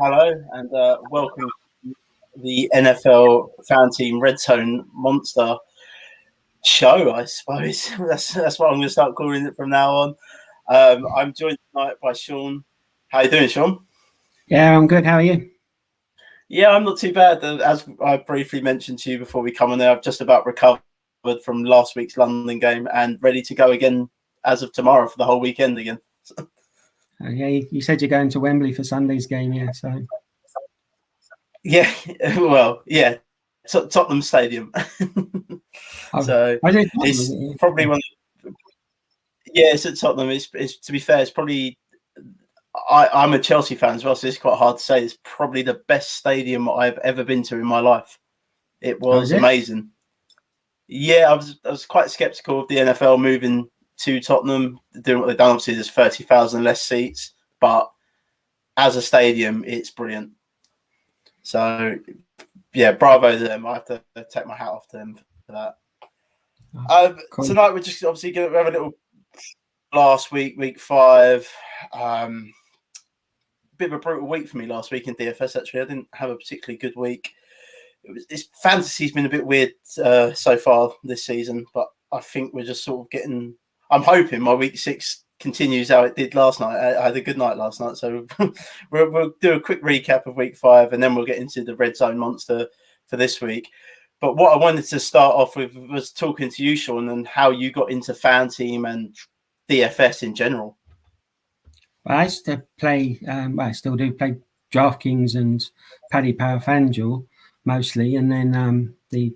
Hello, and welcome to the NFL FanTeam Redzone Monster Show, I suppose. That's what I'm going to start calling it from now on. I'm joined tonight by Sean. How you doing, Sean? Yeah, I'm good. How are you? Yeah, I'm not too bad. As I briefly mentioned to you before we come on there, I've just about recovered from last week's London game and ready to go again as of tomorrow for the whole weekend again. Yeah, you said you're going to Wembley for Sunday's game, yeah. So yeah, well, yeah, Tottenham Stadium. So it's probably one. Yeah, it's at Tottenham. It's to be fair, it's probably. I'm a Chelsea fan as well, so it's quite hard to say. It's probably the best stadium I've ever been to in my life. It was amazing. Yeah, I was quite skeptical of the NFL moving to Tottenham, doing what they've done. Obviously, there's 30,000 less seats, but as a stadium, it's brilliant. So, yeah, bravo to them. I have to take my hat off to them for that. Cool. Tonight, we're just obviously going to have a little last week, week 5. Bit of a brutal week for me last week in DFS, actually. I didn't have a particularly good week. Fantasy's been a bit weird so far this season, but I think we're just sort of getting. I'm hoping my week 6 continues how it did last night. I had a good night last night, so we'll do a quick recap of week 5, and then we'll get into the Redzone monster for this week. But what I wanted to start off with was talking to you, Sean, and how you got into FanTeam and DFS in general. Well, I used to play. I still do play DraftKings and Paddy Power FanDuel mostly, and then the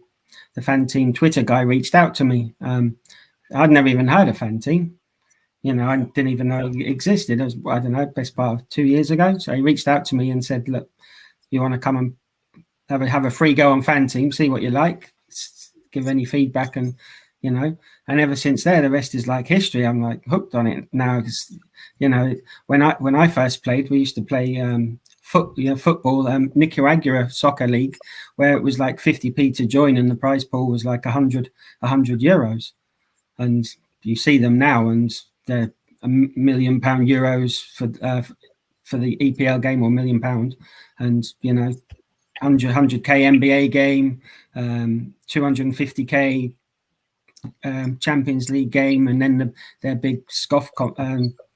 FanTeam Twitter guy reached out to me. I'd never even heard of FanTeam. I didn't even know it existed. It was, I don't know, best part of 2 years ago. So he reached out to me and said, "Look, you want to come and have a free go on FanTeam, see what you like, give any feedback," and and ever since there, the rest is like history. I'm like hooked on it now. Because when I first played, we used to play football, Nicaragua soccer league, where it was like 50p to join, and the prize pool was like 100 euros. And you see them now, and they're £1 million euros for the EPL game, or £1 million, and 100k NBA game, 250k Champions League game, and then their big SCOF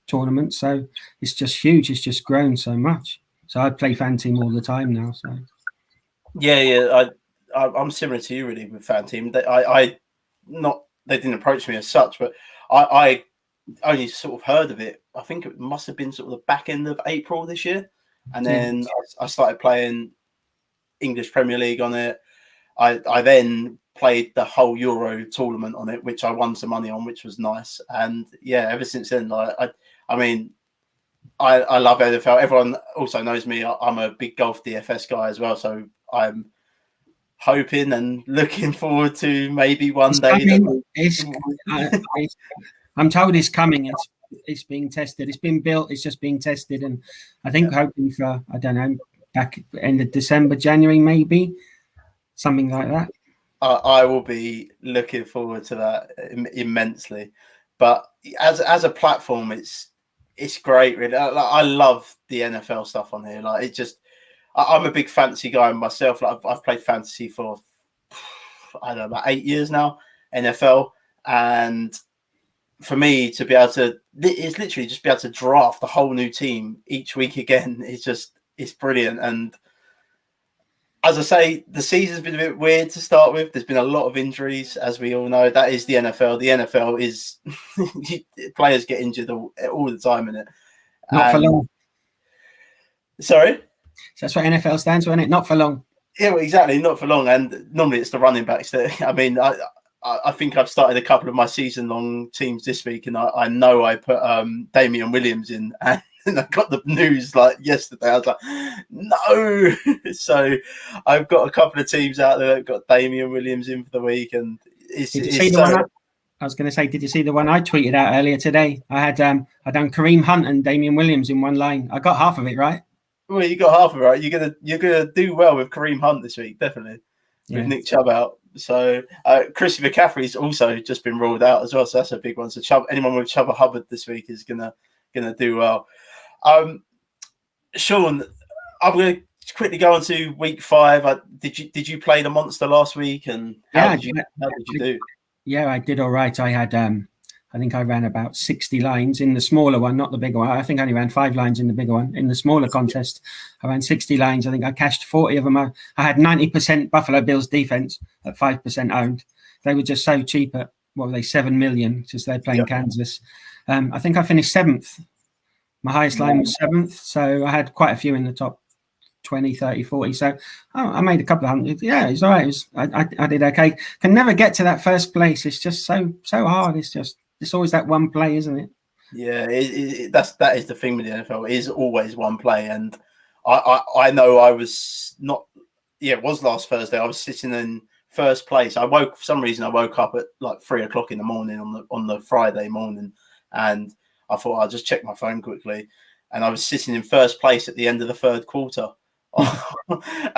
tournament. So it's just huge. It's just grown so much. So I play FanTeam all the time now. So I'm similar to you really with FanTeam. They didn't approach me as such, but I only sort of heard of it. I think it must have been sort of the back end of April this year, and then I started playing English Premier League on it. I then played the whole Euro tournament on it, which I won some money on, which was nice. And yeah, ever since then, I love NFL. Everyone also knows me. I'm a big golf DFS guy as well, so I'm hoping and looking forward to maybe one day. I'm told it's coming. It's being tested. It's been built. It's just being tested, and I think hoping for, I don't know, back end of December, January, maybe something like that. I will be looking forward to that immensely. But as a platform, it's great. Really, I love the NFL stuff on here. Like, it just, I'm a big fantasy guy myself. Like, I've played fantasy for, I don't know, about 8 years now, NFL, and for me to be able to, it's literally just be able to draft a whole new team each week again. It's brilliant. And as I say, the season's been a bit weird to start with. There's been a lot of injuries, as we all know. That is the NFL. The NFL is players get injured all the time in it. Not for long. Sorry? That's what NFL stands for, isn't it? Not for long. Yeah, well, exactly. Not for long. And normally it's the running backs that, I mean, I think I've started a couple of my season-long teams this week, and I know I put Damian Williams in, and I got the news like yesterday. I was like, no. So I've got a couple of teams out there that got Damian Williams in for the week, and I was going to say, did you see the one I tweeted out earlier today? I done Kareem Hunt and Damian Williams in one line. I got half of it right. Well, you got half of it right. You're gonna do well with Kareem Hunt this week, definitely. With Nick Chubb out. So Chrissy McCaffrey's also just been ruled out as well. So that's a big one. So anyone with Chuba Hubbard this week is gonna do well. Sean, I'm going to quickly go on to week 5. Did you play the monster last week, and how did you do? Yeah, I did all right. I had I think I ran about 60 lines in the smaller one, not the bigger one. I think I only ran 5 lines in the bigger one. In the smaller contest, I ran 60 lines. I think I cashed 40 of them. I had 90% Buffalo Bills defense at 5% owned. They were just so cheap at, what were they, 7 million, because they're playing Kansas. I think I finished 7th. My highest line was 7th. So I had quite a few in the top 20, 30, 40. So I made a couple of hundred. Yeah, it's all right. I did okay. Can never get to that first place. It's just so hard. It's always that one play, isn't it? Yeah, that is the thing with the NFL. It is always one play, and I know I was not. Yeah, it was last Thursday. I was sitting in first place. For some reason I woke up at like 3 o'clock in the morning on the Friday morning, and I thought I'll just check my phone quickly, and I was sitting in first place at the end of the third quarter.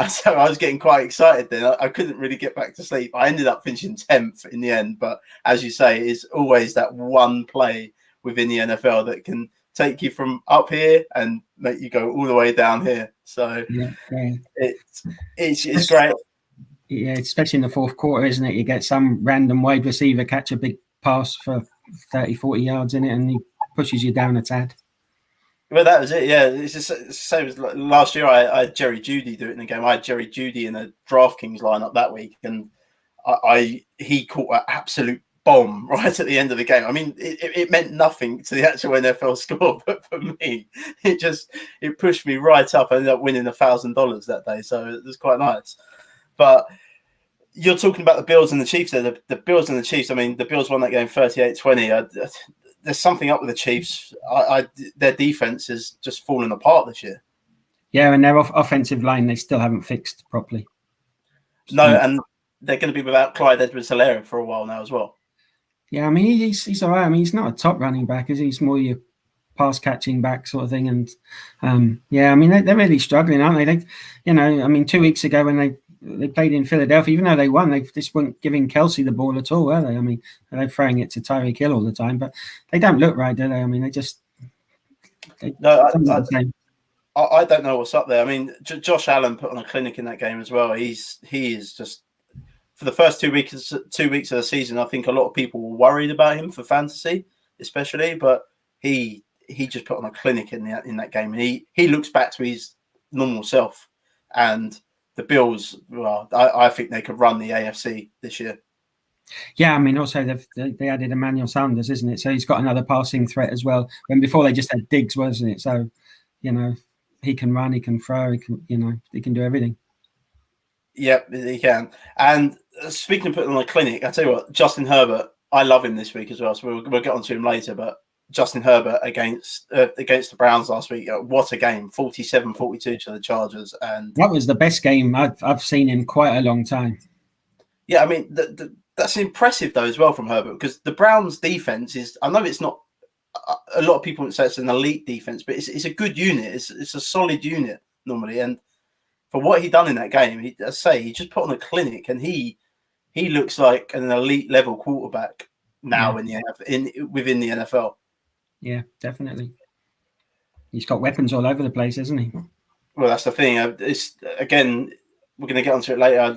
So I was getting quite excited then. I couldn't really get back to sleep. I ended up finishing 10th in the end, but as you say, it's always that one play within the NFL that can take you from up here and make you go all the way down here. So it's great. Yeah, especially in the fourth quarter, isn't it? You get some random wide receiver catch a big pass for 30, 40 yards in it, and he pushes you down a tad. Well, that was it. Yeah, it's just the same as last year. I had Jerry Jeudy do it in the game. I had Jerry Jeudy in a DraftKings lineup that week, and he caught an absolute bomb right at the end of the game. I mean, it meant nothing to the actual NFL score, but for me, it pushed me right up. I ended up winning $1,000 that day, so it was quite nice. But you're talking about the Bills and the Chiefs there. The Bills and the Chiefs. I mean, the Bills won that game 38-20. There's something up with the Chiefs. Their defense is just falling apart this year. Yeah, and their offensive line, they still haven't fixed properly. No, and they're going to be without Clyde Edwards-Helaire for a while now as well. Yeah, I mean, he's all right. I mean, he's not a top running back, is he? He's more your pass catching back sort of thing. And yeah, I mean, they're really struggling, aren't they? I mean, 2 weeks ago when they played in Philadelphia, even though they won, they just weren't giving Kelsey the ball at all, were they? I mean, they're throwing it to Tyreek Hill all the time, but they don't look right, do they? I mean, I don't know what's up there. I mean, Josh Allen put on a clinic in that game as well. He is just, for the first 2 weeks of the season, I think a lot of people were worried about him for fantasy, especially, but he just put on a clinic in that game, and he looks back to his normal self. And the Bills, well, I think they could run the AFC this year. Yeah, I mean, also they added Emmanuel Sanders, isn't it? So he's got another passing threat as well. When before they just had Diggs, wasn't it? So, he can run, he can throw, he can do everything. Yep, he can. And speaking of putting on a clinic, I tell you what, Justin Herbert, I love him this week as well. So we'll get on to him later. But Justin Herbert against the Browns last week, what a game! 47-42 to the Chargers, and that was the best game I've seen in quite a long time. Yeah, I mean that's impressive though as well from Herbert, because the Browns' defense is. I know it's not. A lot of people would say it's an elite defense, but it's a good unit. It's a solid unit normally, and for what he done in that game, he just put on a clinic, and he looks like an elite level quarterback now within the NFL. Yeah, definitely. He's got weapons all over the place, hasn't he? Well, that's the thing. It's again, we're going to get onto it later.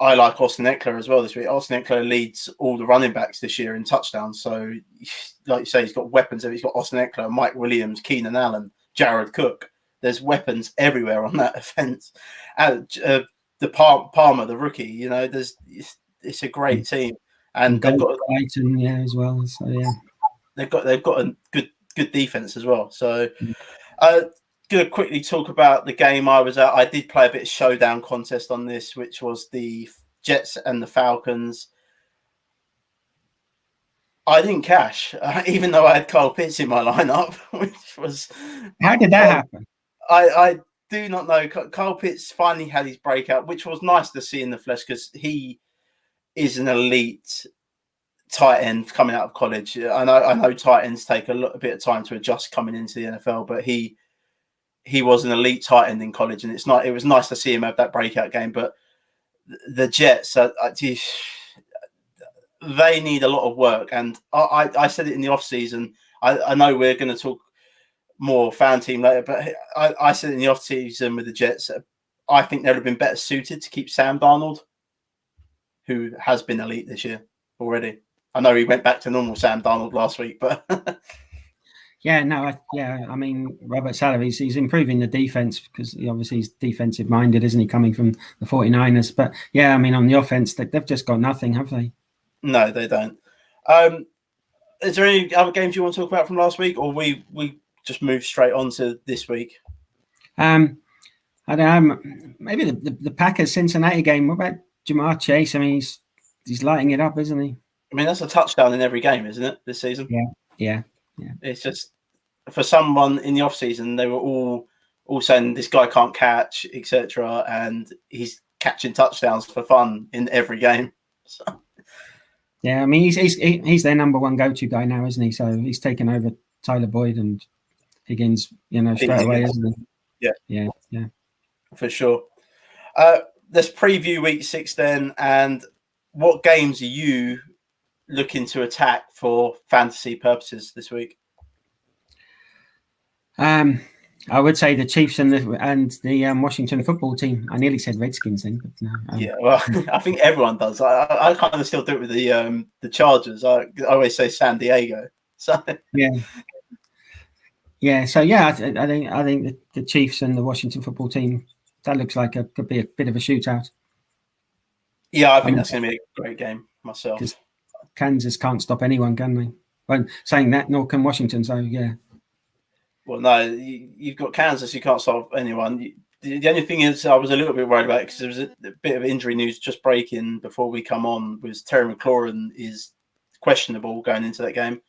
I like Austin Eckler as well this week. Austin Eckler leads all the running backs this year in touchdowns. So, like you say, he's got weapons. He's got Austin Eckler, Mike Williams, Keenan Allen, Jared Cook. There's weapons everywhere on that offense. And the Palmer, the rookie, it's a great team, and they've got Clayton, as well. So yeah, they've got a good defense as well. So, going to quickly talk about the game I was at. I did play a bit of showdown contest on this, which was the Jets and the Falcons. I didn't cash, even though I had Kyle Pitts in my lineup, which was... How did that happen? I do not know. Kyle Pitts finally had his breakout, which was nice to see in the flesh, because he is an elite tight end coming out of college. I know tight ends take a bit of time to adjust coming into the NFL, but he was an elite tight end in college, and it was nice to see him have that breakout game. But the Jets, they need a lot of work. And I said it in the off season. I know we're going to talk more FanTeam later, but I said in the off season with the Jets, I think they'd have been better suited to keep Sam Darnold, who has been elite this year already. I know he went back to normal Sam Darnold last week, but I mean, Robert Saleh, he's improving the defense because obviously he's defensive minded, isn't he, coming from the 49ers? But yeah, I mean, on the offense, they've just got nothing, have they? No, they don't. Is there any other games you want to talk about from last week, or we just move straight on to this week? I don't know. Maybe the Packers Cincinnati game. What about Jamar Chase? I mean, he's lighting it up, isn't he? I mean, that's a touchdown in every game, isn't it, this season? Yeah. It's just, for someone in the off season, they were all saying this guy can't catch, etc., and he's catching touchdowns for fun in every game. So. Yeah, I mean, he's their number one go-to guy now, isn't he? So he's taken over Tyler Boyd and Higgins, straight away, isn't he? Yeah, for sure. Let's preview week 6 then, and what games are you looking to attack for fantasy purposes this week? I would say the Chiefs and the Washington football team. I nearly said Redskins then, but no. Well, I think everyone does. I kind of still do it with the Chargers. I always say San Diego. So So I think the Chiefs and the Washington football team, that looks like could be a bit of a shootout. Yeah, I think that's going to be a great game myself. Because Kansas can't stop anyone, can they? Well, saying that, nor can Washington. So yeah. Well, no, you've got Kansas. You can't stop anyone. The only thing is, I was a little bit worried about, because there was a bit of injury news just breaking before we come on. Was Terry McLaurin is questionable going into that game.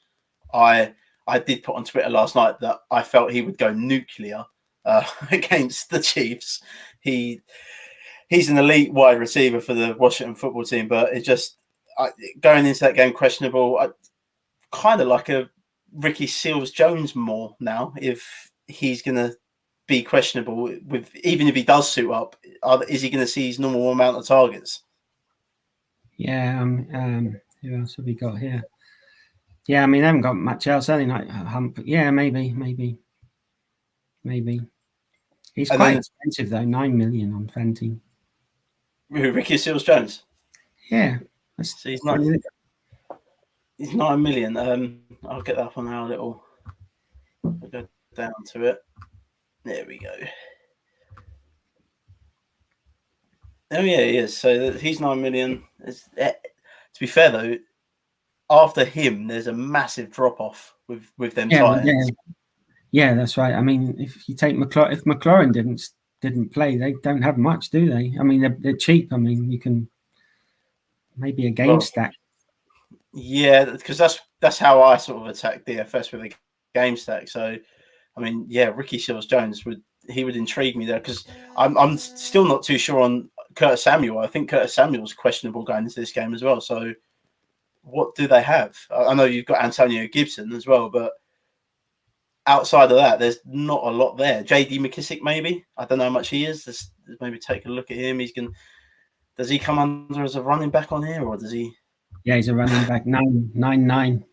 I did put on Twitter last night that I felt he would go nuclear against the Chiefs. He's an elite wide receiver for the Washington football team, but it just going into that game questionable. Kind of like a Ricky Seals-Jones more now. If he's going to be questionable, even if he does suit up, is he going to see his normal amount of targets? Yeah. Who else have we got here? Yeah, I mean, they haven't got much else. I think like Hump. Yeah, maybe. He's quite expensive though. $9 million on FanTeam. Ricky Seals-Jones. Yeah, so he's not. He's $9 million. I'll get that up on our little. I'll go down to it. There we go. Oh yeah, he is. So he's $9 million. To be fair though, after him, there's a massive drop off with them Titans. Yeah, that's right. I mean, if you take if McLaurin didn't play, they don't have much, do they? I mean, they're cheap. I mean, you can maybe a game stack. Yeah, because that's how I sort of attack DFS with a game stack. So, I mean, yeah, Ricky Seals-Jones would intrigue me there, because I'm still not too sure on Curtis Samuel. I think Curtis Samuel's questionable going into this game as well. So, what do they have? I know you've got Antonio Gibson as well, but outside of that, there's not a lot there. J.D. McKissick, maybe. I don't know how much he is. Let's maybe take a look at him. Does he come under as a running back on here, or does he? Yeah, he's a running back. 9.99.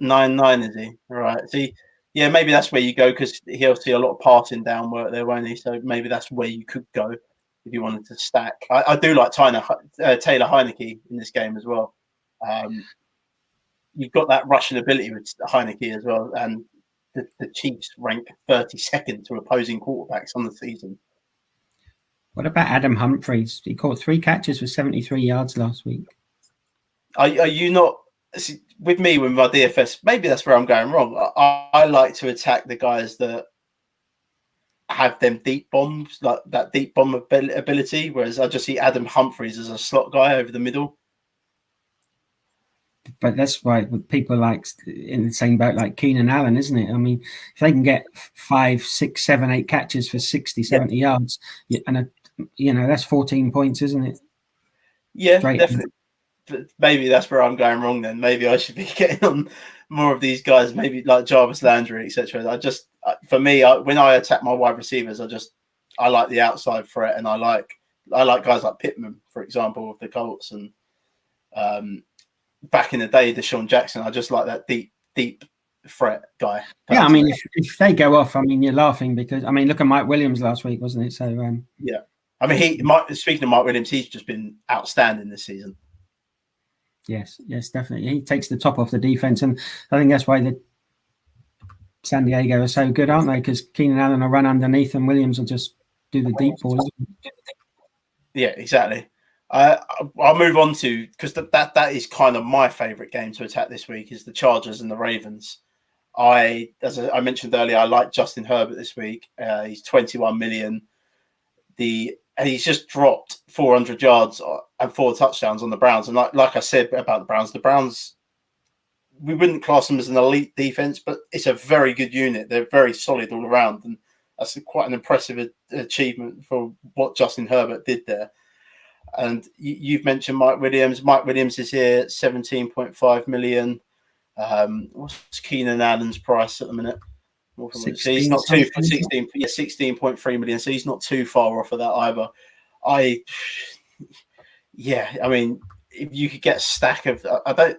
9.9, is he? Right. See, yeah, maybe that's where you go, because he'll see a lot of passing down work there, won't he? So maybe that's where you could go if you wanted to stack. I do like Taylor Heineke in this game as well. You've got that rushing ability with Heineke as well, and the Chiefs rank 32nd to opposing quarterbacks on the season. What about Adam Humphries? He caught 3 catches for 73 yards last week. Are you not? See, with me, with my DFS, maybe that's where I'm going wrong. I like to attack the guys that have them deep bombs, like that deep bomb ability, whereas I just see Adam Humphries as a slot guy over the middle. But that's why people like in the same boat like Keenan Allen, isn't it? I mean, if they can get 5, 6, 7, 8 catches for 60, 70 yards, and that's 14 points, isn't it? Yeah, definitely. But maybe that's where I'm going wrong then. Maybe I should be getting on more of these guys, maybe like Jarvis Landry, etc. For me, when I attack my wide receivers, I like the outside threat, and I like guys like Pittman, for example, of the Colts, and back in the day, Deshaun Jackson. I just like that deep threat guy. Yeah, I mean, if they go off, I mean, you're laughing because I mean, look at Mike Williams last week, wasn't it? So yeah, I mean, speaking of Mike Williams, he's just been outstanding this season. Yes, definitely. He takes the top off the defense, and I think that's why the San Diego are so good, aren't they? Because Keenan Allen will run underneath, and Williams will just do the deep balls. Yeah, exactly. I'll move on to because that is kind of my favorite game to attack this week is the Chargers and the Ravens. As I mentioned earlier, I like Justin Herbert this week. He's 21 million. And he's just dropped 400 yards and 4 touchdowns on the Browns. And like I said about the Browns, we wouldn't class them as an elite defense, but it's a very good unit. They're very solid all around, and that's quite an impressive achievement for what Justin Herbert did there. And you've mentioned Mike Williams. Mike Williams is here, 17.5 million. What's Keenan Allen's price at the minute? So he's not too 16.3 million. So he's not too far off of that either. I mean, if you could get a stack of,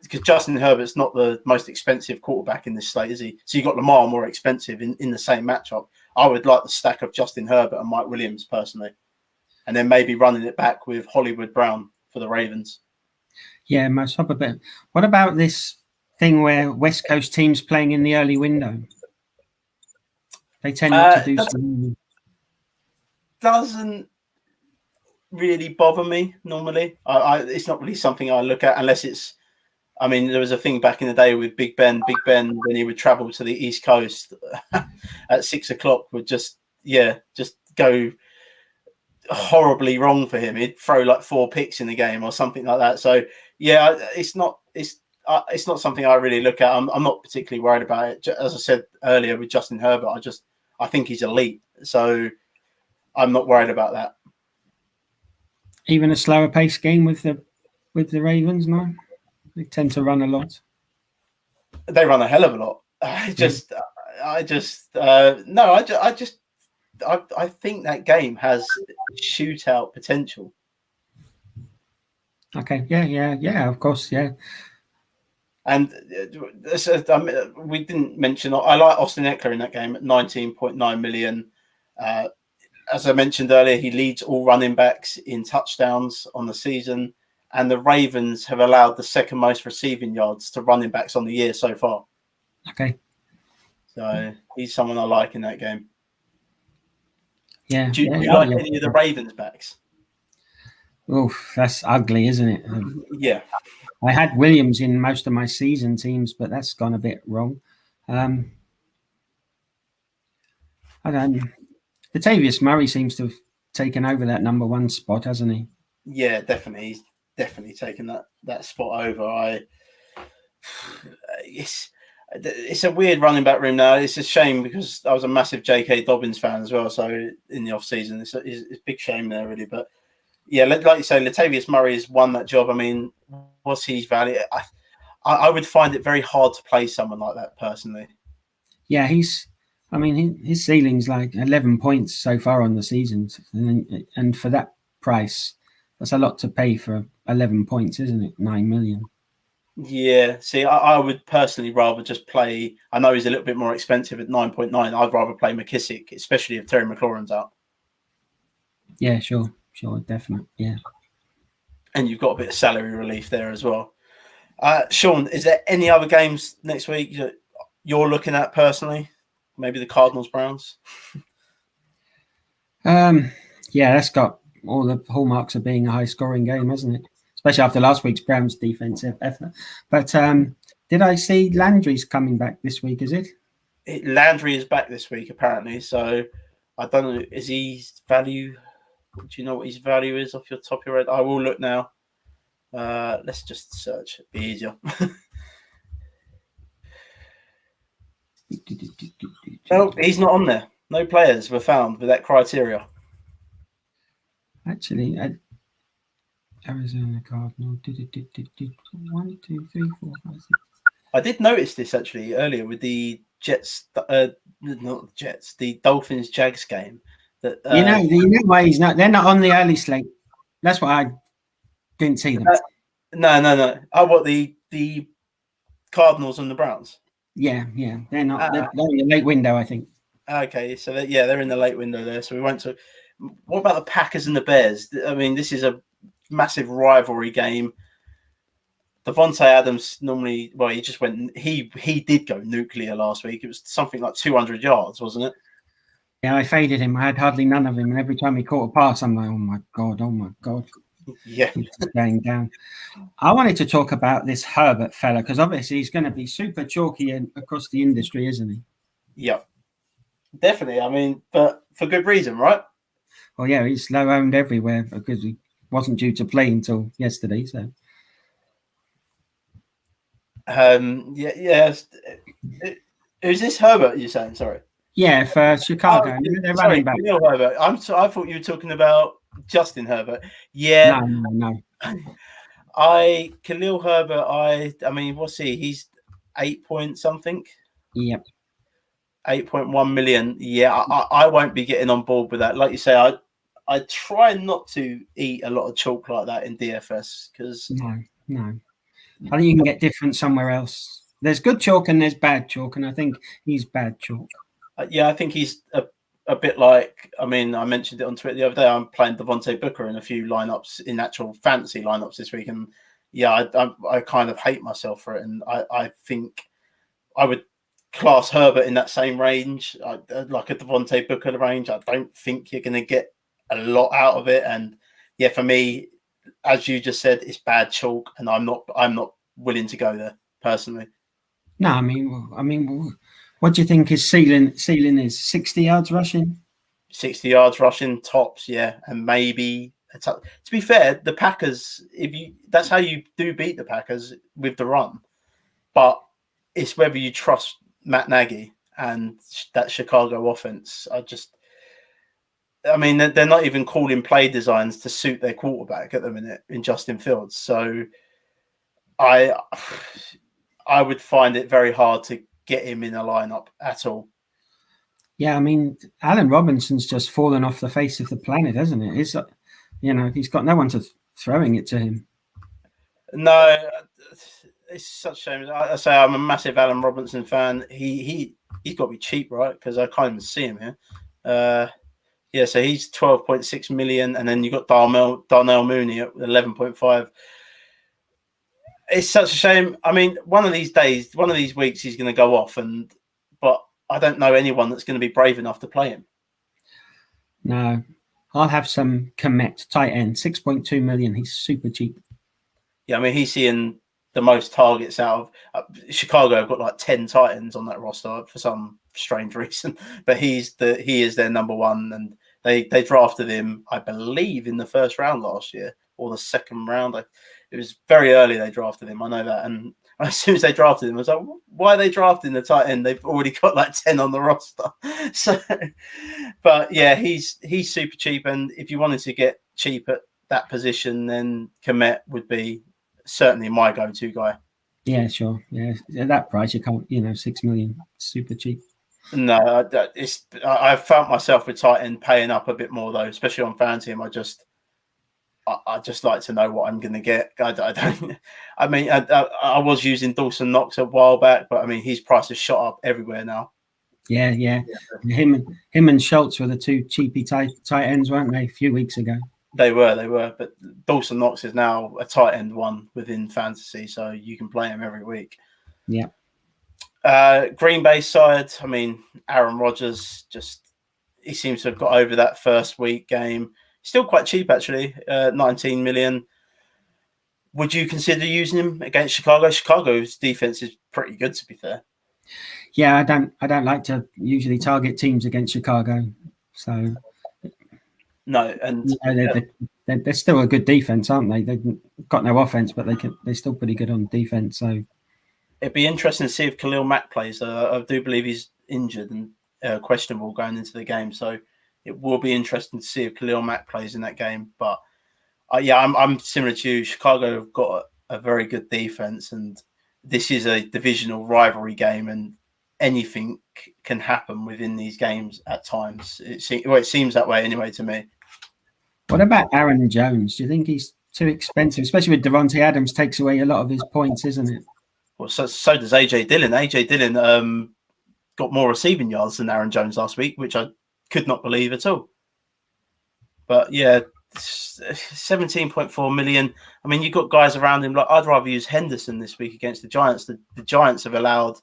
because Justin Herbert's not the most expensive quarterback in this slate, is he? So you got Lamar more expensive in the same matchup. I would like the stack of Justin Herbert and Mike Williams personally, and then maybe running it back with Hollywood Brown for the Ravens. Yeah, most up a bit. What about this thing where West Coast teams playing in the early window? They tend not to do something. Doesn't really bother me normally. It's not really something I look at unless it's. I mean, there was a thing back in the day with Big Ben. Big Ben, when he would travel to the East Coast at 6 o'clock, would just go horribly wrong for him. He'd throw like 4 picks in the game or something like that. So yeah, it's not something I really look at. I'm not particularly worried about it. As I said earlier with Justin Herbert, I think he's elite. So I'm not worried about that. Even a slower pace game with the Ravens, no? They tend to run a lot. They run a hell of a lot. I think that game has shootout potential. Okay. Yeah. Of course. Yeah. And we didn't mention. I like Austin Eckler in that game at 19.9 million. As I mentioned earlier, he leads all running backs in touchdowns on the season, and the Ravens have allowed the second most receiving yards to running backs on the year so far. Okay. So he's someone I like in that game. Yeah. Do you like any of the Ravens backs? Oh, that's ugly, isn't it? Yeah. I had Williams in most of my season teams, but that's gone a bit wrong. Latavius Murray seems to have taken over that number 1 spot, hasn't he? Yeah, definitely. He's definitely taken that spot over. It's a weird running back room now. It's a shame because I was a massive J.K. Dobbins fan as well. So in the off season, it's a big shame there, really. But yeah, like you say, Latavius Murray has won that job. I mean, what's his value? I would find it very hard to play someone like that personally. Yeah, his ceiling's like 11 points so far on the season, and for that price, that's a lot to pay for 11 points, isn't it? 9 million. Yeah, see, I would personally rather just play. I know he's a little bit more expensive at 9.9. I'd rather play McKissick, especially if Terry McLaurin's out. Yeah, sure, definitely, yeah. And you've got a bit of salary relief there as well. Sean, is there any other games next week that you're looking at personally? Maybe the Cardinals Browns. Yeah, that's got all the hallmarks of being a high-scoring game, hasn't it? Especially after last week's Browns defensive effort. But did I see Landry's coming back this week? Is it? Landry is back this week apparently. So I don't know. Is his value? Do you know what his value is off your top of your head? I will look now. Let's just search. It'd be easier. No, he's not on there. No players were found with that criteria. Actually, Arizona Cardinal. 1, 2, 3, 4, 5, 6. I did notice this actually earlier with the Jets, not the Jets, the Dolphins Jags game. That you know why he's not. They're not on the early slate. That's why I didn't see them. No. Oh, what the Cardinals and the Browns? Yeah, they're not. They're in the late window, I think. Okay, so they're in the late window there. So we went to. What about the Packers and the Bears? I mean, this is a massive rivalry game. Devontae Adams normally, well, he just went. He did go nuclear last week. It was something like 200 yards, wasn't it? Yeah, I faded him. I had hardly none of him, and every time he caught a pass, I'm like, oh my god, Yeah, he's going down. I wanted to talk about this Herbert fella because obviously he's going to be super chalky across the industry, isn't he? Yeah, definitely. I mean, but for good reason, right? Well, yeah, he's low owned everywhere because he wasn't due to play until yesterday. So, yeah. Who's this Herbert? You're saying? Sorry. Yeah, for Chicago, they're running back. Herbert. I thought you were talking about Justin Herbert. Yeah. No. Khalil Herbert. I mean, what's he? He's 8 point something. Yep. 8.1 million. Yeah, I won't be getting on board with that. Like you say, I try not to eat a lot of chalk like that in DFS because no. I think you can get different somewhere else. There's good chalk and there's bad chalk, and I think he's bad chalk. Yeah, I think he's a bit like. I mean, I mentioned it on Twitter the other day. I'm playing Devontae Booker in a few lineups, in actual fantasy lineups this week, and yeah, I kind of hate myself for it, and I think I would class Herbert in that same range, like a Devontae Booker range. I don't think you're going to get a lot out of it, and yeah, for me, as you just said, it's bad chalk, and I'm not willing to go there personally. No, I mean, what do you think his ceiling is? 60 yards rushing. 60 yards rushing tops, yeah, and maybe to be fair, the Packers, that's how you do beat the Packers with the run, but it's whether you trust Matt Nagy and that Chicago offense. I mean, they're not even calling play designs to suit their quarterback at the minute in Justin Fields. So I would find it very hard to get him in a lineup at all. Yeah, I mean, Allen Robinson's just fallen off the face of the planet, hasn't it? He's got no one throwing it to him. No, it's such a shame. I say I'm a massive Allen Robinson fan. He's got to be cheap, right? Because I can't even see him here. Yeah, so he's 12.6 million, and then you got Darnell Mooney at 11.5. It's such a shame. I mean, one of these weeks, he's going to go off, but I don't know anyone that's going to be brave enough to play him. No, I'll have some Komet tight end, 6.2 million. He's super cheap. Yeah, I mean, he's seeing the most targets out of Chicago. Have got like 10 tight ends on that roster for some strange reason, but he is their number one, and they drafted him, I believe, in the first round last year or the second round. It was very early they drafted him. I know that, and as soon as they drafted him, I was like, why are they drafting the tight end? They've already got like 10 on the roster. So, but yeah, he's super cheap, and if you wanted to get cheap at that position, then Komet would be certainly my go-to guy. Yeah, sure. Yeah, at that price, you can't. 6 million, super cheap. No, I've found myself with tight end paying up a bit more though, especially on FanTeam. I just like to know what I'm going to get. I don't. I mean, I was using Dawson Knox a while back, but I mean, his price has shot up everywhere now. Yeah. Him and Schultz were the two cheapy tight ends, weren't they? A few weeks ago. They were. But Dawson Knox is now a tight end one within fantasy, so you can play him every week. Yeah. Green Bay side, I mean, Aaron Rodgers he seems to have got over that first week game. Still quite cheap, actually, 19 million. Would you consider using him against Chicago? Chicago's defense is pretty good, to be fair. Yeah, I don't like to usually target teams against Chicago. So no, and they're still a good defense, aren't they? They've got no offense, but they're still pretty good on defense. So it'd be interesting to see if Khalil Mack plays. I do believe he's injured and questionable going into the game. So it will be interesting to see if Khalil Mack plays in that game. But I'm similar to you. Chicago have got a very good defense, and this is a divisional rivalry game, and anything can happen within these games at times. It seems that way anyway to me. What about Aaron Jones? Do you think he's too expensive, especially with Devontae Adams takes away a lot of his points, isn't it? Well, so does AJ Dillon. AJ Dillon got more receiving yards than Aaron Jones last week, which I could not believe at all. But yeah, 17.4 million. I mean, you've got guys around him. Like, I'd rather use Henderson this week against the Giants. The Giants have allowed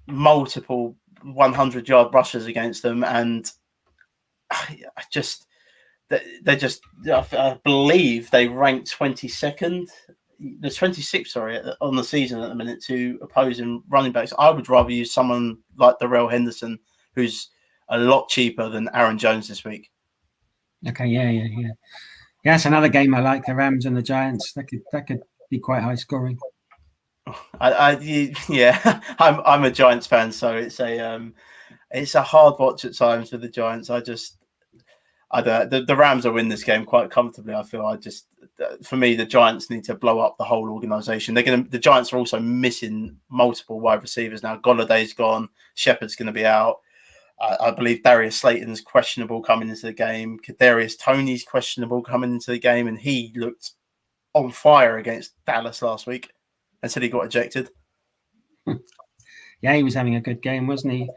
multiple 100-yard rushes against them, and I believe they ranked 22nd. The 26th, sorry, on the season at the minute to opposing running backs. I would rather use someone like Darrell Henderson, who's a lot cheaper than Aaron Jones this week. Okay, yeah. That's another game I like. The Rams and the Giants. That could be quite high scoring. I'm a Giants fan, so it's a hard watch at times with the Giants. The Rams will win this game quite comfortably. I feel. For me, the Giants need to blow up the whole organization. The Giants are also missing multiple wide receivers now. Galladay's gone. Shepard's going to be out. I believe Darius Slayton's questionable coming into the game. Kadarius Toney's questionable coming into the game, and he looked on fire against Dallas last week until he got ejected. Yeah, he was having a good game, wasn't he?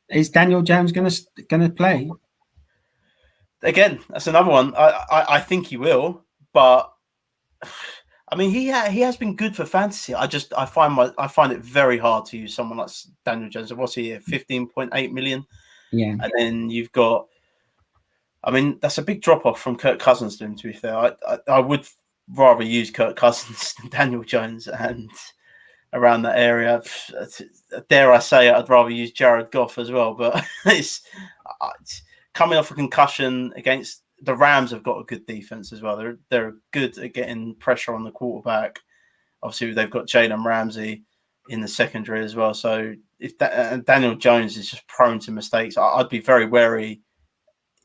Is Daniel Jones going to play? Again, that's another one. I think he will, but I mean, he has been good for fantasy. I find it very hard to use someone like Daniel Jones. What's he here? 15.8 million. Yeah, and then you've got. I mean, that's a big drop off from Kirk Cousins. To be fair, I would rather use Kirk Cousins than Daniel Jones, and around that area, dare I say it, I'd rather use Jared Goff as well. But it's coming off a concussion against the Rams have got a good defense as well. They're good at getting pressure on the quarterback. Obviously, they've got Jalen Ramsey in the secondary as well. So if Daniel Jones is just prone to mistakes, I'd be very wary,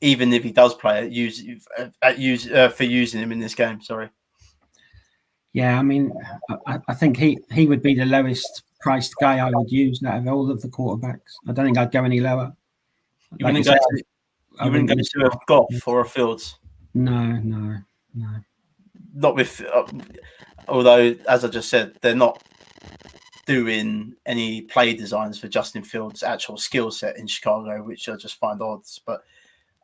even if he does play for using him in this game. Sorry. Yeah, I mean, I think he would be the lowest priced guy I would use out of all of the quarterbacks. I don't think I'd go any lower. You wouldn't go to a Goff or a Fields? No. Not with, although, as I just said, they're not doing any play designs for Justin Fields' actual skill set in Chicago, which I just find odd. But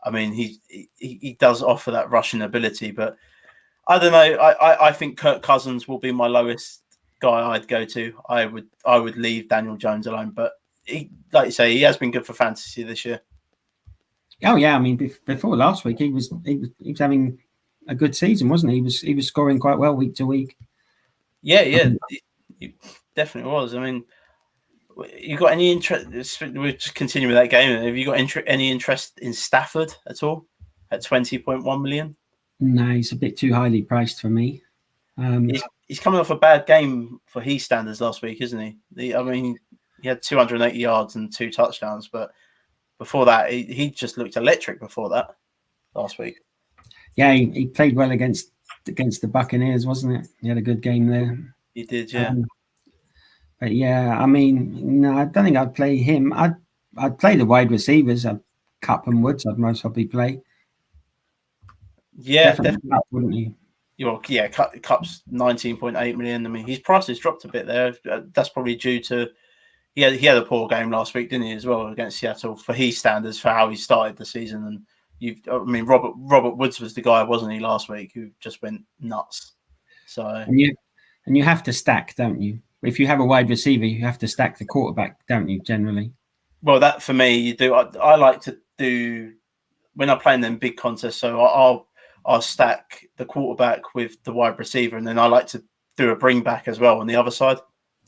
I mean, he does offer that rushing ability, but I don't know. I think Kirk Cousins will be my lowest guy I'd go to. I would leave Daniel Jones alone, but like you say, he has been good for fantasy this year. Oh yeah, I mean, before last week, he was having a good season, wasn't he? He was scoring quite well week to week. Yeah, he definitely was. I mean, you got any interest? We'll just continue with that game. Have you got any interest in Stafford at all at 20.1 million? No, he's a bit too highly priced for me. He's coming off a bad game for his standards last week, isn't he? I mean, he had 280 yards and 2 touchdowns, but before that, he just looked electric before that last week. Yeah, he played well against the Buccaneers, wasn't it? He had a good game there. He did, yeah. But yeah, I mean, no, I don't think I'd play him. I'd play the wide receivers. Cup and Woods, I'd most probably play. Yeah, definitely. Cup, wouldn't you? Well, yeah, Cup's 19.8 million. I mean, his price has dropped a bit there. That's probably due to he had a poor game last week, didn't he, as well, against Seattle for his standards for how he started the season. And Robert Woods was the guy, wasn't he, last week, who just went nuts. So and you have to stack, don't you? If you have a wide receiver, you have to stack the quarterback, don't you? Generally. Well, that for me, you do. I like to do when I'm playing them big contests. So I'll stack the quarterback with the wide receiver, and then I like to do a bring back as well on the other side.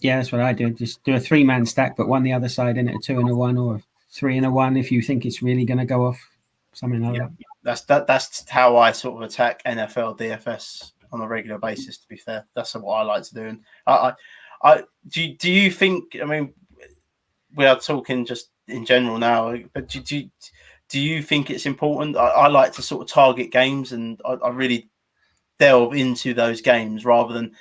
Yeah, that's what I do. Just do a 3-man stack, but one the other side in it, a 2 and a 1 or a 3 and a 1 if you think it's really going to go off, something like that. That's how I sort of attack NFL DFS on a regular basis. To be fair, that's what I like to do. And do you think? I mean, we are talking just in general now, but do you think it's important? I like to sort of target games, and I really delve into those games rather than.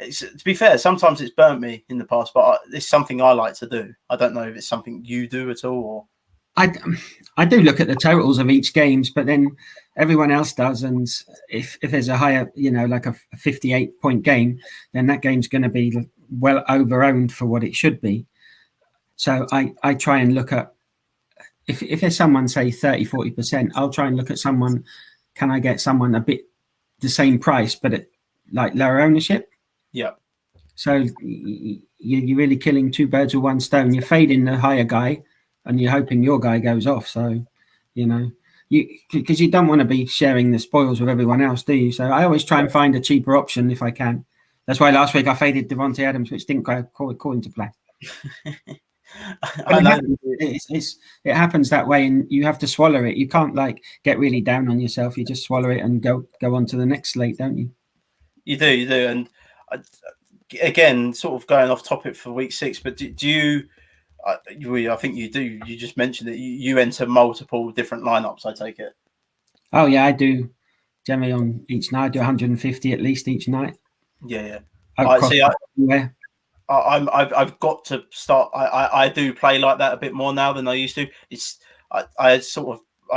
To be fair, sometimes it's burnt me in the past, but it's something I like to do. I don't know if it's something you do at all. Or I do look at the totals of each games, but then everyone else does. And if there's a higher, like a 58-point game, then that game's going to be well over-owned for what it should be. So I try and look at, if there's someone, say 30-40%, I'll try and look at someone, can I get someone a bit the same price, but at like lower ownership? Yeah. So you're really killing two birds with one stone. You're fading the higher guy, and you're hoping your guy goes off. So, because you don't want to be sharing the spoils with everyone else, do you? So I always try and find a cheaper option if I can. That's why last week I faded Devontae Adams, which didn't go according to plan. It happens that way, and you have to swallow it. You can't get really down on yourself. You just swallow it and go on to the next slate, don't you? You do. And again, sort of going off topic for week 6, but do you? I think you do. You just mentioned that you enter multiple different lineups. I take it. Oh yeah, I do. Generally on each night, I do 150 at least each night. Yeah. I've got to start. I do play like that a bit more now than I used to. I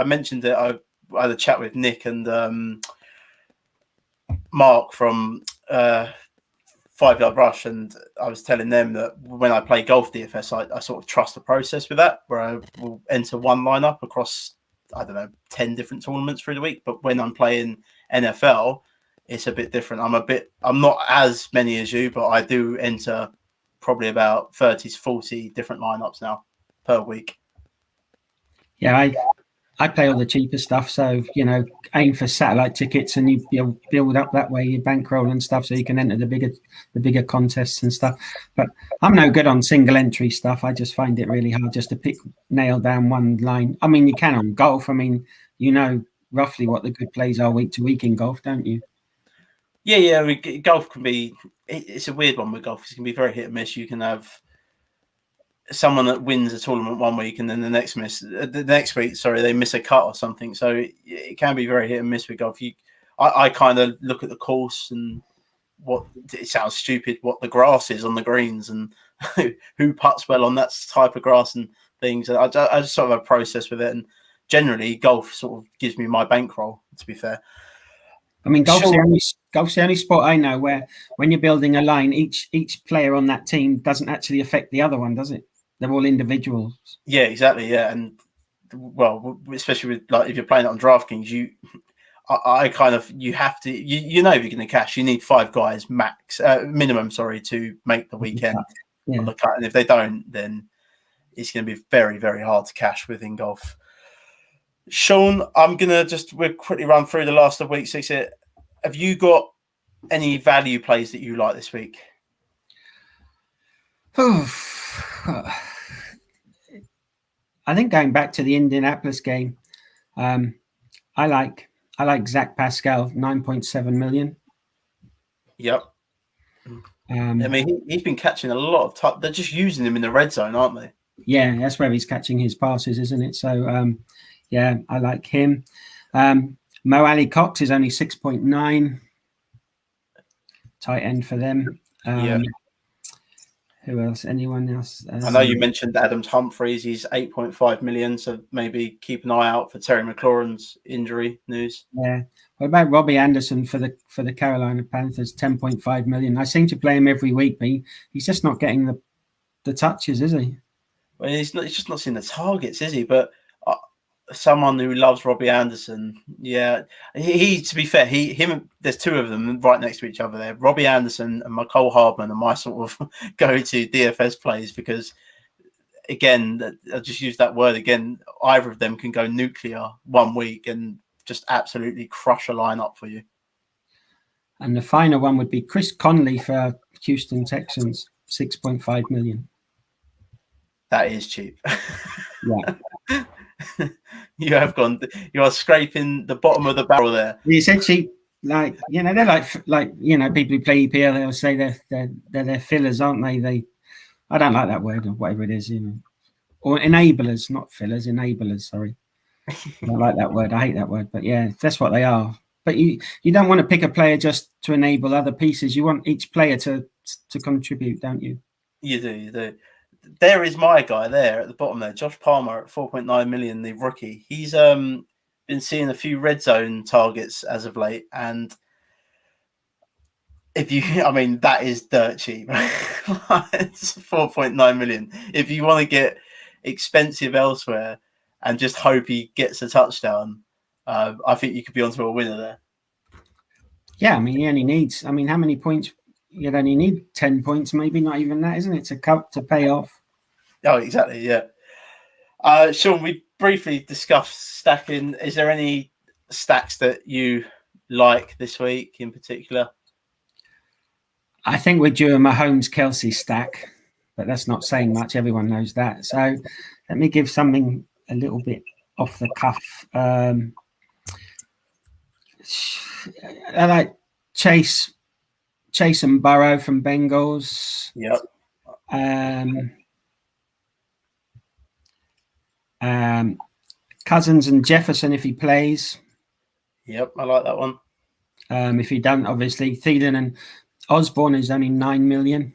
mentioned that I had a chat with Nick and Mark from 5 Yard Rush, and I was telling them that when I play golf DFS, I sort of trust the process with that, where I will enter one lineup across, 10 different tournaments through the week. But when I'm playing NFL, it's a bit different. I'm not as many as you, but I do enter probably about 30 to 40 different lineups now per week. Yeah, I play all the cheaper stuff, so aim for satellite tickets, and you build up that way, your bankroll and stuff, so you can enter the bigger contests and stuff. But I'm no good on single entry stuff. I just find it really hard just to nail down one line. I mean, you can on golf. I mean, roughly what the good plays are week to week in golf, don't you? Yeah. I mean, golf can be. It's a weird one with golf. It can be very hit and miss. You can have someone that wins a tournament one week, and then the next week, they miss a cut or something. So it can be very hit and miss with golf. I kind of look at the course and it sounds stupid, what the grass is on the greens and who putts well on that type of grass and things. I just sort of have a process with it, and generally golf sort of gives me my bankroll, to be fair. I mean, golf's the only sport I know where when you're building a line, each player on that team doesn't actually affect the other one, does it? They're all individuals. Yeah, exactly. Yeah, and especially with if you're playing it on DraftKings, you have to. If you're going to cash, you need 5 guys minimum to make the weekend on the cut. And if they don't, then it's going to be very, very hard to cash within golf. Sean, I'm gonna we'll quickly run through the last of week 6 here. Have you got any value plays that you like this week? I think going back to the Indianapolis game, I like Zach Pascal, 9.7 million. Yep. I mean, he's been catching a lot of time. They're just using him in the red zone, aren't they? Yeah, that's where he's catching his passes, isn't it? So, yeah, I like him. Mo Ali Cox is only 6.9. Tight end for them. Who else? Anyone else? I know you mentioned Adams Humphreys. He's 8.5 million. So maybe keep an eye out for Terry McLaurin's injury news. Yeah. What about Robbie Anderson for the Carolina Panthers? 10.5 million. I seem to play him every week, but he's just not getting the touches, is he? Well, he's just not seeing the targets, is he? But someone who loves Robbie Anderson, yeah, he to be fair, there's 2 of them right next to each other there. Robbie Anderson and Mecole Hardman are my sort of go-to DFS plays because, again, I'll just use that word again. Either of them can go nuclear one week and just absolutely crush a lineup for you. And the final one would be Chris Conley for Houston Texans, 6.5 million. That is cheap. Yeah. You are scraping the bottom of the barrel there. You said cheap, they're like people who play EPL, they'll say they're their fillers, aren't they? I don't like that word or whatever it is, or enablers, not fillers, enablers. Sorry, I don't like that word. I hate that word, but yeah, that's what they are. But you don't want to pick a player just to enable other pieces. You want each player to contribute, don't you? You do. there is my guy there at the bottom there, Josh Palmer at 4.9 million, the rookie. He's been seeing a few Redzone targets as of late, and if you, I mean, that is dirt cheap. It's 4.9 million. If you want to get expensive elsewhere and just hope he gets a touchdown, I think you could be onto a winner there. Yeah, I mean, he only needs. I mean, how many points? You'd only need 10 points, maybe not even that, isn't it, to pay off? Oh, exactly. Yeah. Sean, we briefly discussed stacking. Is there any stacks that you like this week in particular? I think we're due a Mahomes-Kelsey stack, but that's not saying much. Everyone knows that. So let me give something a little bit off the cuff. I like Chase and Burrow from Bengals. Yep. Cousins and Jefferson if he plays. Yep, I like that one. If he don't, obviously Thielen and Osborne is only 9 million.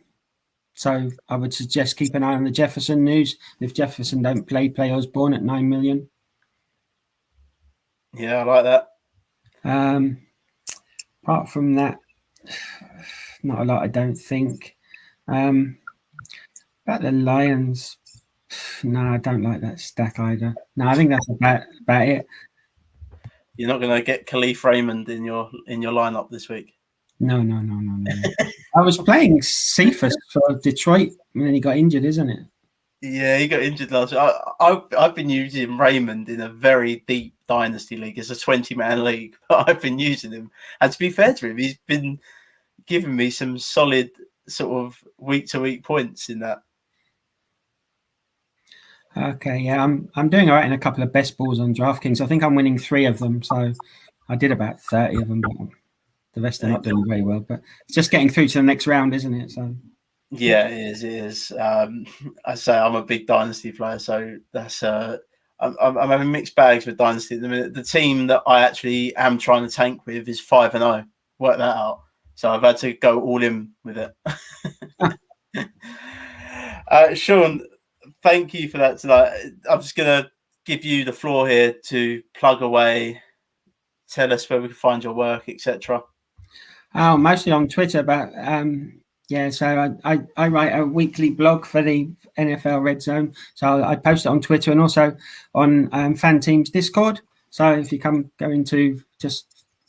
So I would suggest keep an eye on the Jefferson news. If Jefferson don't play Osborne at 9 million. Yeah, I like that. Apart from that, not a lot, I don't think. About the Lions, no, I don't like that stack either. No, I think that's about it. You're not going to get Khalif Raymond in your lineup this week. No. I was playing Cephas for Detroit and then he got injured, isn't it? Yeah, he got injured last week. I've been using Raymond in a very deep dynasty league. It's a 20-man league, but I've been using him. And to be fair to him, he's been giving me some solid sort of week-to-week points in that. Okay, yeah, I'm doing all right in a couple of best balls on DraftKings. I think I'm winning 3 of them, so I did about 30 of them, but the rest are not doing very well. But it's just getting through to the next round, isn't it? So yeah, it is. I say I'm a big dynasty player, so that's I'm having mixed bags with dynasty at the minute. The team that I actually am trying to tank with is 5-0. Work that out. So I've had to go all in with it. Sean, thank you for that tonight. I'm just going to give you the floor here to plug away, tell us where we can find your work, etc. Oh, mostly on Twitter, but so I write a weekly blog for the NFL Redzone. So I post it on Twitter and also on FanTeam's Discord. So if you go into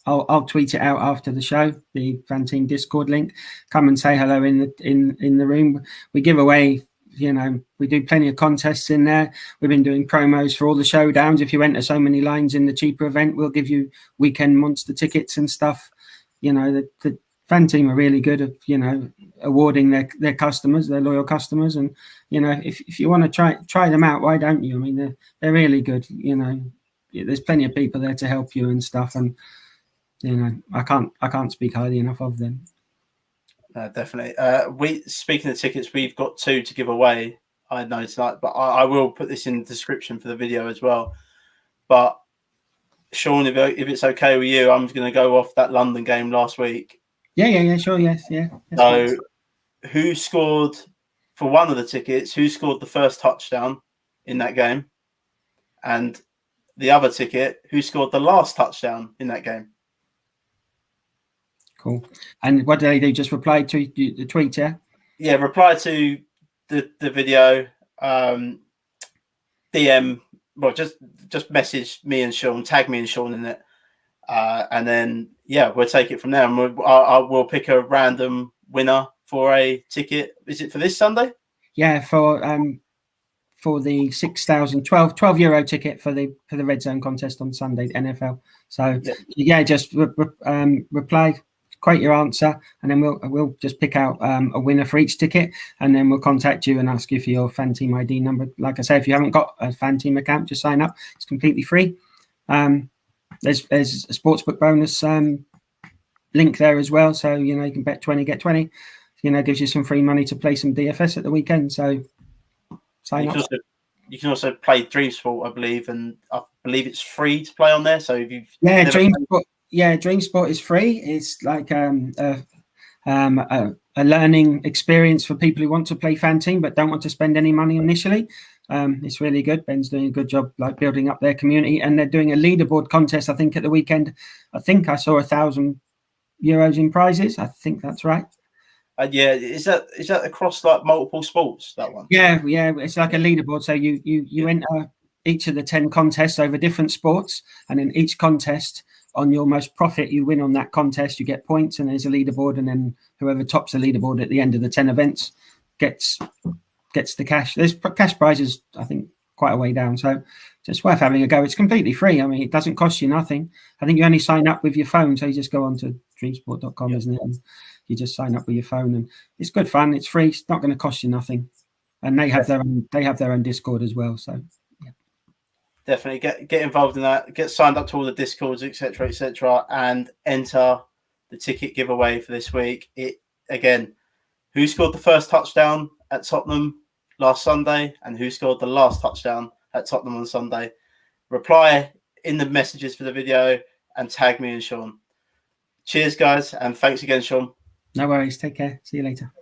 I'll tweet it out after the show, the FanTeam Discord link. Come and say hello in the room. We give away, we do plenty of contests in there. We've been doing promos for all the showdowns. If you enter so many lines in the cheaper event, we'll give you weekend monster tickets and stuff. The FanTeam are really good at, awarding their customers, their loyal customers. And, if you want to try them out, why don't you? I mean, they're really good. There's plenty of people there to help you and stuff. And, I can't speak highly enough of them. Definitely. Speaking of tickets, we've got 2 to give away. I know tonight, but I will put this in the description for the video as well. But Sean, if it's okay with you, I'm going to go off that London game last week. Yeah, sure, yes, yeah. So, who scored for one of the tickets? Who scored the first touchdown in that game? And the other ticket, who scored the last touchdown in that game? Cool. And what do they do? Just reply to the tweet, yeah? Yeah, reply to the video, DM. Well, just message me and Sean, tag me and Sean in it, and then we'll take it from there. And we'll pick a random winner for a ticket. Is it for this Sunday? Yeah, for the 12 euro ticket for the Redzone contest on Sunday, NFL. So just reply. Quote your answer, and then we'll just pick out a winner for each ticket, and then we'll contact you and ask you for your FanTeam ID number. Like I say, if you haven't got a FanTeam account, just sign up. It's completely free. There's a sportsbook bonus link there as well, so you can bet 20 get 20. Gives you some free money to play some DFS at the weekend. So sign up. You can also play DreamSport, I believe, and I believe it's free to play on there. So if you've DreamSport. Yeah, DreamSport is free. It's like a a learning experience for people who want to play FanTeam but don't want to spend any money initially. It's really good. Ben's doing a good job, like building up their community, and they're doing a leaderboard contest. I think at the weekend, I think I saw €1,000 in prizes. I think that's right. Yeah, is that across like multiple sports, that one? Yeah, it's like a leaderboard. So you enter each of the 10 contests over different sports, and in each contest, on your most profit you win on that contest, you get points, and there's a leaderboard, and then whoever tops the leaderboard at the end of the 10 events gets the cash. There's cash prizes, I think, quite a way down, so it's worth having a go. It's completely free. I mean, it doesn't cost you nothing. I think you only sign up with your phone, so you just go on to dreamsport.com, isn't it, and you just sign up with your phone, and it's good fun. It's free. It's not going to cost you nothing, and they have their own Discord as well. So yeah. Definitely get involved in that. Get signed up to all the Discords, etc., and enter the ticket giveaway for this week. Again, who scored the first touchdown at Tottenham last Sunday, and who scored the last touchdown at Tottenham on Sunday? Reply in the messages for the video and tag me and Sean. Cheers, guys, and thanks again, Sean. No worries. Take care. See you later.